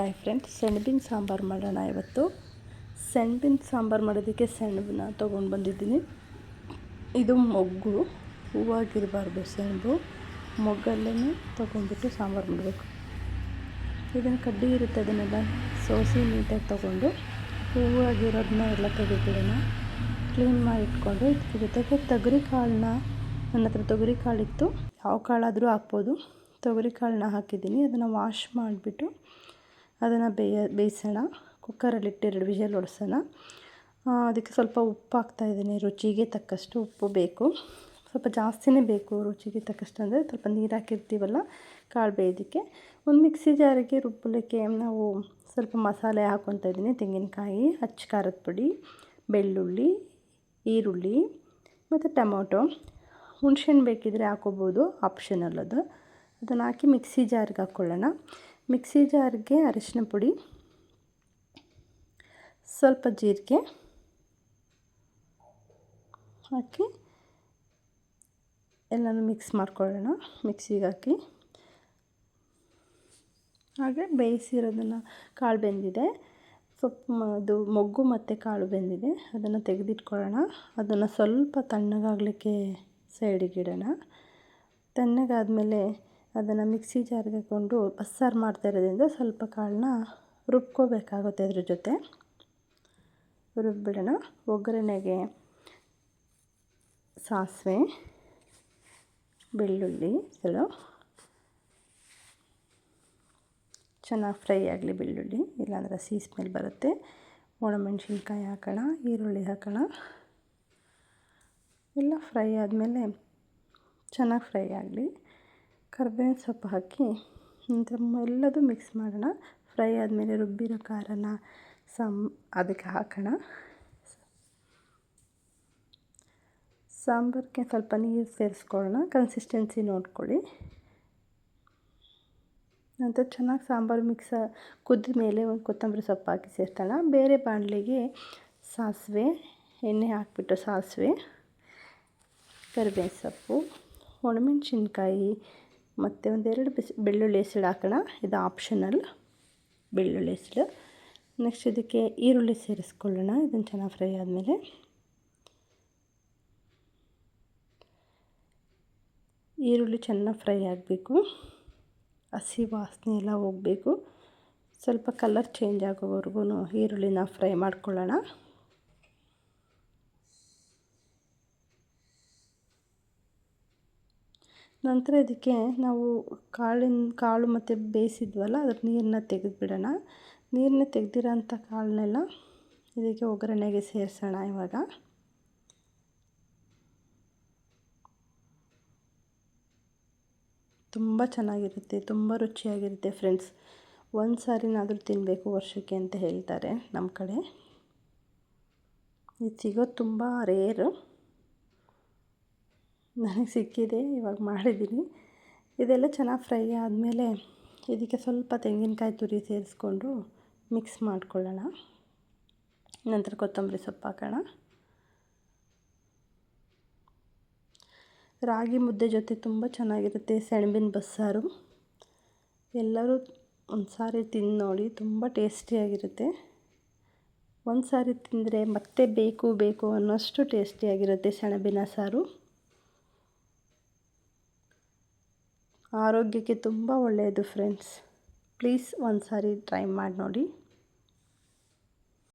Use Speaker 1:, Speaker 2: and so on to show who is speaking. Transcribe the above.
Speaker 1: Hi friends, ಸೆಣಬಿನ ಸಾಂಬಾರು ಮಾಡೋಣ. ಇವತ್ತು ಸೆಣಬಿನ ಸಾಂಬಾರು ಮಾಡೋದಕ್ಕೆ ಸೆಣಬನ್ನ ತೊಗೊಂಡು ಬಂದಿದ್ದೀನಿ. ಇದು ಮೊಗ್ಗು, ಹೂವಾಗಿರಬಾರ್ದು. ಸೆಣಬು ಮೊಗ್ಗಲ್ಲೇ ತೊಗೊಂಡ್ಬಿಟ್ಟು ಸಾಂಬಾರು ಮಾಡಬೇಕು. ಇದನ್ನು ಕಡ್ಡಿ ಇರುತ್ತೆ, ಅದನ್ನೆಲ್ಲ ಸೋಸಿ ನೀಟಾಗಿ ತೊಗೊಂಡು ಹೂವಾಗಿರೋದನ್ನ ಎಲ್ಲ ತೆಗೆದುಬಿಡೋಣ. ಕ್ಲೀನ್ ಮಾಡಿ ಇಟ್ಕೊಂಡು ಇದಕ್ಕೆ ಜೊತೆಗೆ ತೊಗರಿ ಕಾಳನ್ನ, ನನ್ನ ಹತ್ರ ತೊಗರಿ ಕಾಳಿತ್ತು, ಯಾವ ಕಾಳಾದರೂ ಹಾಕ್ಬೋದು. ತೊಗರಿ ಕಾಳನ್ನ ಹಾಕಿದ್ದೀನಿ. ಅದನ್ನು ವಾಶ್ ಮಾಡಿಬಿಟ್ಟು ಅದನ್ನು ಬೇಯಿಸೋಣ. ಕುಕ್ಕರಲ್ಲಿಟ್ಟು 2 ವಿಷಲ್ ಹೊಡ್ಸೋಣ. ಅದಕ್ಕೆ ಸ್ವಲ್ಪ ಉಪ್ಪು ಹಾಕ್ತಾಯಿದ್ದೀನಿ. ರುಚಿಗೆ ತಕ್ಕಷ್ಟು ಉಪ್ಪು ಬೇಕು, ಸ್ವಲ್ಪ ಜಾಸ್ತಿನೇ ಬೇಕು. ರುಚಿಗೆ ತಕ್ಕಷ್ಟು ಅಂದರೆ ಸ್ವಲ್ಪ ನೀರು ಹಾಕಿರ್ತೀವಲ್ಲ ಕಾಳು ಬೇಯೋದಕ್ಕೆ. ಒಂದು ಮಿಕ್ಸಿ ಜಾರಿಗೆ ರುಬ್ಬಲಿಕ್ಕೆ ನಾವು ಸ್ವಲ್ಪ ಮಸಾಲೆ ಹಾಕ್ಕೊತಾ ಇದ್ದೀನಿ. ತೆಂಗಿನಕಾಯಿ, ಅಚ್ಚ ಖಾರದ ಪುಡಿ, ಬೆಳ್ಳುಳ್ಳಿ, ಈರುಳ್ಳಿ ಮತ್ತು ಟೊಮೊಟೊ. ಹುಣಸೆಹಣ್ಣು ಬೇಕಿದ್ದರೆ ಹಾಕೋಬೋದು, ಆಪ್ಷನಲ್ ಅದು. ಅದನ್ನು ಹಾಕಿ ಮಿಕ್ಸಿ ಜಾರ್ಗೆ ಹಾಕ್ಕೊಳ್ಳೋಣ. ಮಿಕ್ಸಿ ಜಾರ್ಗೆ ಅರಿಶಿನ ಪುಡಿ, ಸ್ವಲ್ಪ ಜೀರಿಗೆ ಹಾಕಿ ಎಲ್ಲನೂ ಮಿಕ್ಸ್ ಮಾಡ್ಕೊಳ್ಳೋಣ. ಮಿಕ್ಸಿಗೆ ಹಾಕಿ ಹಾಗೆ ಬೇಯಿಸಿರೋದನ್ನು, ಕಾಳು ಬೆಂದಿದೆ, ಅದು ಮೊಗ್ಗು ಮತ್ತು ಕಾಳು ಬೆಂದಿದೆ, ಅದನ್ನು ತೆಗೆದಿಟ್ಕೊಳ್ಳೋಣ. ಅದನ್ನು ಸ್ವಲ್ಪ ತಣ್ಣಗಾಗಲಿಕ್ಕೆ ಸೈಡಿಗೆ ಇಡೋಣ. ತಣ್ಣಗಾದಮೇಲೆ ಅದನ್ನು ಮಿಕ್ಸಿ ಜಾರ್ಗೆ ಹಾಕ್ಕೊಂಡು ಬಸ್ಸಾರು ಮಾಡ್ತಾ ಇರೋದ್ರಿಂದ ಸ್ವಲ್ಪ ಕಾಳನ್ನ ರುಬ್ಕೋಬೇಕಾಗುತ್ತೆ. ಅದ್ರ ಜೊತೆ ರುಬ್ಬಿಡೋಣ. ಒಗ್ಗರಣೆಗೆ ಸಾಸಿವೆ, ಬೆಳ್ಳುಳ್ಳಿ ಎಲ್ಲ ಚೆನ್ನಾಗಿ ಫ್ರೈ ಆಗಲಿ. ಬೆಳ್ಳುಳ್ಳಿ ಇಲ್ಲಾಂದರೆ ಹಸಿ ಸ್ಮೆಲ್ ಬರುತ್ತೆ. ಒಣಮೆಣ್ಸಿನ್ಕಾಯಿ ಹಾಕೋಣ, ಈರುಳ್ಳಿ ಹಾಕೋಣ. ಎಲ್ಲ ಫ್ರೈ ಆದಮೇಲೆ ಚೆನ್ನಾಗಿ ಫ್ರೈ ಆಗಲಿ. ಕರಿಬೇವಿನ ಸೊಪ್ಪು ಹಾಕಿ ಎಲ್ಲದೂ ಮಿಕ್ಸ್ ಮಾಡೋಣ. ಫ್ರೈ ಆದಮೇಲೆ ರುಬ್ಬಿರೋ ಖಾರನ ಅದಕ್ಕೆ ಹಾಕೋಣ. ಸಾಂಬಾರಿಗೆ ಸ್ವಲ್ಪ ನೀರು ಸೇರಿಸ್ಕೊಳ್ಳೋಣ. ಕನ್ಸಿಸ್ಟೆನ್ಸಿ ನೋಡ್ಕೊಳ್ಳಿ. ನಂತರ ಚೆನ್ನಾಗಿ ಸಾಂಬಾರು ಕುದ್ದ ಮೇಲೆ ಒಂದು ಕೊತ್ತಂಬರಿ ಸೊಪ್ಪು ಹಾಕಿ ಸೇರಿಸೋಣ. ಬೇರೆ ಬಾಣಲೆಗೆ ಸಾಸಿವೆ, ಎಣ್ಣೆ ಹಾಕಿಬಿಟ್ಟು ಸಾಸಿವೆ, ಕರಿಬೇವಿನ ಸೊಪ್ಪು, ಒಣಮೆಣ್ಸಿನ್ಕಾಯಿ ಮತ್ತು 1-2 ಬೆಳ್ಳುಳ್ಳಿ ಹೆಸಳು ಹಾಕೋಣ. ಇದು ಆಪ್ಷನಲ್, ಬೆಳ್ಳುಳ್ಳಿ ಹೆಸಳು. ನೆಕ್ಸ್ಟ್ ಇದಕ್ಕೆ ಈರುಳ್ಳಿ ಸೇರಿಸ್ಕೊಳ್ಳೋಣ. ಇದನ್ನು ಚೆನ್ನಾಗಿ ಫ್ರೈ ಆದಮೇಲೆ ಈರುಳ್ಳಿ ಚೆನ್ನಾಗಿ ಫ್ರೈ ಆಗಬೇಕು. ಹಸಿ ವಾಸನೆ ಎಲ್ಲ ಹೋಗಬೇಕು. ಸ್ವಲ್ಪ ಕಲರ್ ಚೇಂಜ್ ಆಗೋವರೆಗೂ ಈರುಳ್ಳಿನ ಫ್ರೈ ಮಾಡ್ಕೊಳ್ಳೋಣ. ನಂತರ ಇದಕ್ಕೆ ನಾವು ಕಾಳು ಮತ್ತು ಬೇಯಿಸಿದ್ವಲ್ಲ, ಅದ್ರ ನೀರನ್ನ ತೆಗೆದುಬಿಡೋಣ. ನೀರನ್ನ ತೆಗೆದಿರೋ ಅಂಥ ಕಾಳನ್ನೆಲ್ಲ ಇದಕ್ಕೆ ಒಗ್ಗರಣೆಗೆ ಸೇರಿಸೋಣ. ಇವಾಗ ತುಂಬ ಚೆನ್ನಾಗಿರುತ್ತೆ, ತುಂಬ ರುಚಿಯಾಗಿರುತ್ತೆ ಫ್ರೆಂಡ್ಸ್. ಒಂದು ಸಾರಿನಾದರೂ ತಿನ್ನಬೇಕು ವರ್ಷಕ್ಕೆ ಅಂತ ಹೇಳ್ತಾರೆ ನಮ್ಮ ಕಡೆ. ಇದು ಸಿಗೋದು ತುಂಬ ರೇರು. ನನಗೆ ಸಿಕ್ಕಿದೆ, ಇವಾಗ ಮಾಡಿದ್ದೀನಿ. ಇದೆಲ್ಲ ಚೆನ್ನಾಗಿ ಫ್ರೈ ಆದಮೇಲೆ ಇದಕ್ಕೆ ಸ್ವಲ್ಪ ತೆಂಗಿನಕಾಯಿ ತುರಿ ಸೇರಿಸ್ಕೊಂಡು ಮಿಕ್ಸ್ ಮಾಡ್ಕೊಳ್ಳೋಣ. ನಂತರ ಕೊತ್ತಂಬರಿ ಸೊಪ್ಪು ಹಾಕೋಣ. ರಾಗಿ ಮುದ್ದೆ ಜೊತೆ ತುಂಬ ಚೆನ್ನಾಗಿರುತ್ತೆ ಸೆಣಬಿನ ಬಸ್ಸಾರು. ಎಲ್ಲರೂ ಒಂದು ಸಾರಿ ತಿಂದು ನೋಡಿ, ತುಂಬ ಟೇಸ್ಟಿಯಾಗಿರುತ್ತೆ. ಒಂದು ಸಾರಿ ತಿಂದರೆ ಮತ್ತೆ ಬೇಕು ಅನ್ನೋಷ್ಟು ಟೇಸ್ಟಿಯಾಗಿರುತ್ತೆ ಸೆಣಬಿನ ಸಾರು. ಆರೋಗ್ಯಕ್ಕೆ ತುಂಬ ಒಳ್ಳೆಯದು ಫ್ರೆಂಡ್ಸ್. ಪ್ಲೀಸ್ ಒಂದು ಸಾರಿ ಟ್ರೈ ಮಾಡಿ ನೋಡಿ.